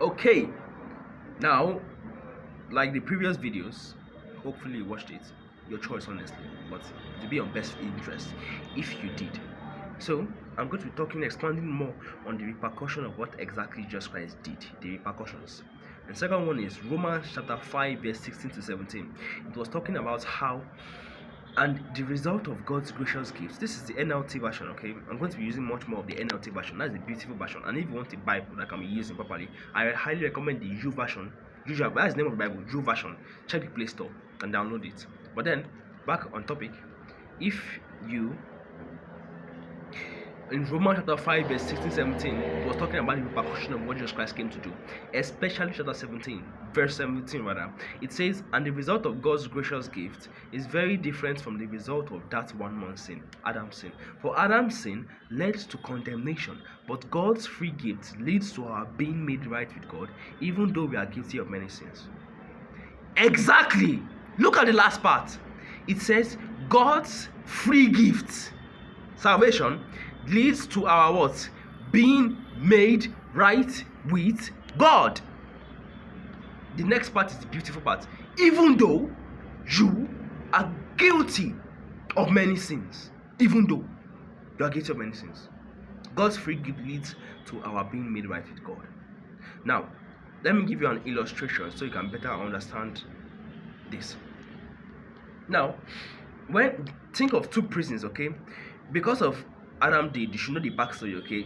Okay, now, like the previous videos, hopefully you watched it. Your choice, honestly, but to be on best interest if you did. So I'm going to be expanding more on the repercussion of what exactly Jesus Christ did, the repercussions. And second one is Romans chapter 5 verse 16 to 17. It was talking about how and the result of God's gracious gifts. This is the NLT version, okay? I'm going to be using much more of the NLT version. That's the beautiful version. And if you want a Bible that can be used properly, I highly recommend the U version. Usually, that's the name of the Bible, U version. Check the Play Store and download it. But then, back on topic, if you in Romans chapter 5 verse 16-17, it was talking about the repercussion of what Jesus Christ came to do, especially chapter 17 verse 17 rather. It says, and the result of God's gracious gift is very different from the result of that one man's sin, Adam's sin. For Adam's sin led to condemnation, but God's free gift leads to our being made right with God, even though we are guilty of many sins. Exactly. Look at the last part. It says God's free gift, salvation, leads to our what? Being made right with God. The next part is the beautiful part. Even though you are guilty of many sins, even though you are guilty of many sins, God's free gift leads to our being made right with God. Now, let me give you an illustration so you can better understand this. Now, think of two prisons, okay? Because of Adam did, you should know the backstory, okay?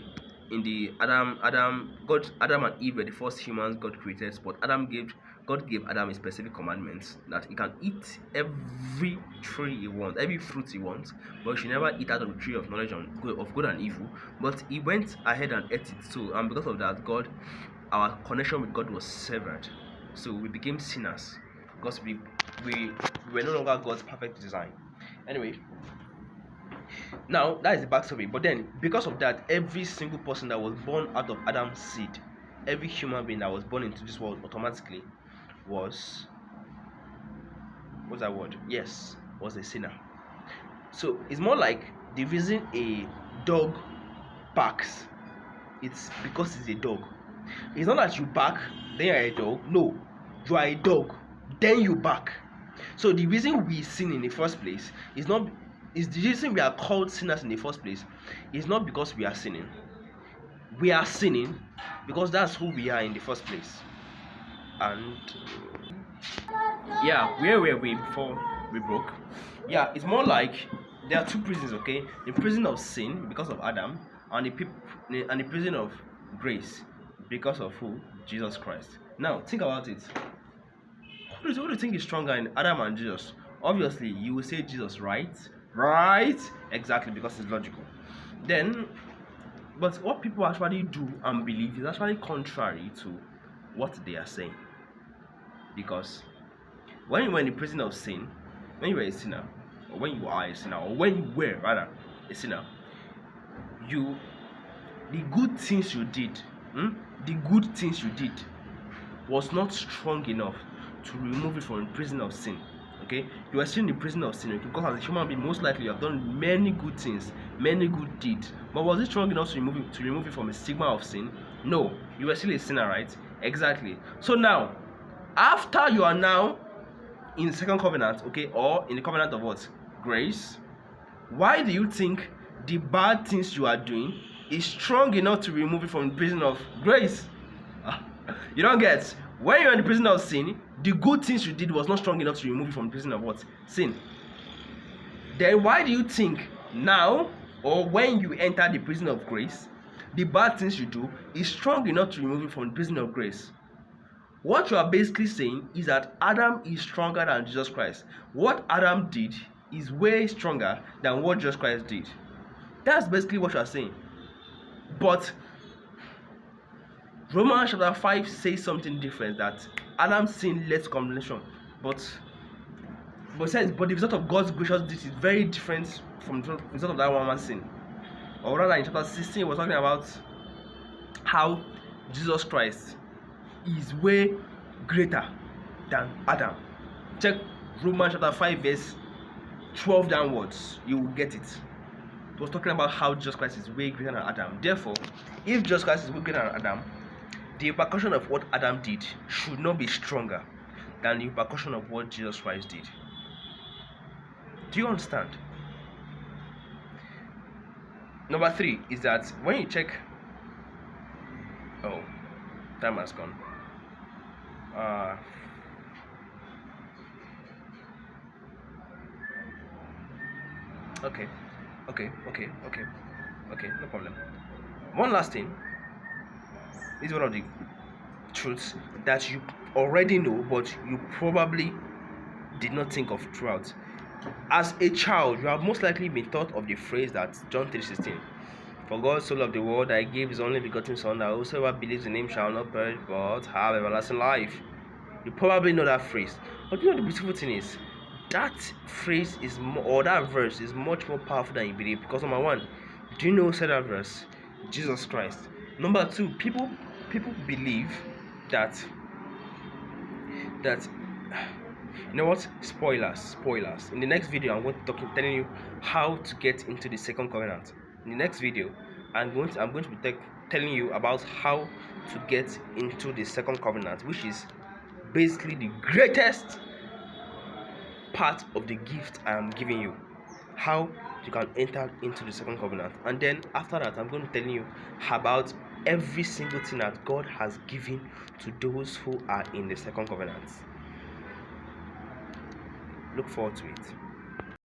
In the Adam and Eve were the first humans God created, but God gave Adam a specific commandment that he can eat every tree he wants, every fruit he wants, but he should never eat out of the tree of knowledge of good and evil. But he went ahead and ate it too, and because of that, our connection with God was severed. So we became sinners because we were no longer God's perfect design. Anyway, now that is the backstory. But then, because of that, every single person that was born out of Adam's seed, every human being that was born into this world automatically was a sinner. So it's more like the reason a dog barks, it's because it's a dog. It's not that you bark, then you're a dog. No, you are a dog, then you bark. So the reason we sin in the first place is the reason we are called sinners in the first place is not because we are sinning. We are sinning because that's who we are in the first place. And where were we before we broke? It's more like there are two prisons, okay? The prison of sin because of Adam, and the prison of grace because of who? Jesus Christ. Now think about it. Who do you think is stronger in Adam and Jesus? Obviously, you will say Jesus, right? Right? Exactly, because it's logical. But what people actually do and believe is actually contrary to what they are saying. Because when you were in the prison of sin, when you were a sinner, or when you are a sinner, or when you were rather a sinner, the good things you did was not strong enough to remove you from the prison of sin. Okay, you are still in the prison of sin, okay? Because as a human being, most likely you have done many good things, many good deeds. But was it strong enough to remove you from a stigma of sin? No, you were still a sinner, right? Exactly. So now, after you are now in the second covenant, okay, or in the covenant of what? Grace. Why do you think the bad things you are doing is strong enough to remove you from the prison of grace? You don't get. When you're in the prison of sin, the good things you did was not strong enough to remove you from the prison of what? Sin. Then why do you think now, or when you enter the prison of grace, the bad things you do is strong enough to remove you from the prison of grace? What you are basically saying is that Adam is stronger than Jesus Christ. What Adam did is way stronger than what Jesus Christ did. That's basically what you are saying. But Romans chapter 5 says something different, that Adam's sin led to condemnation, but the result of God's gracious deed is very different from the result of that one man's sin. Or rather, in chapter 16, we're talking about how Jesus Christ is way greater than Adam. Check Romans chapter 5 verse 12 downwards, you will get it. It was talking about how Jesus Christ is way greater than Adam. Therefore, if Jesus Christ is way greater than Adam, the repercussion of what Adam did should not be stronger than the repercussion of what Jesus Christ did. Do you understand? Number 3 is that when you check, oh, time has gone. Okay, no problem. One last thing is one of the truths that you already know, but you probably did not think of throughout. As a child, you have most likely been taught of the phrase that John 3:16, for God so loved the world that he gave his only begotten Son, that whosoever believes in him shall not perish but have everlasting life. You probably know that phrase, but you know the beautiful thing is that phrase is more, or that verse is much more powerful than you believe. Because number 1, do you know who said that verse? Jesus Christ. Number 2, people believe that you know what? Spoilers. In the next video, I'm going to telling you how to get into the second covenant. In the next video, I'm going to be telling you about how to get into the second covenant, which is basically the greatest part of the gift I am giving you. How you can enter into the second covenant. And then after that, I'm going to tell you about every single thing that God has given to those who are in the second covenant. Look forward to it.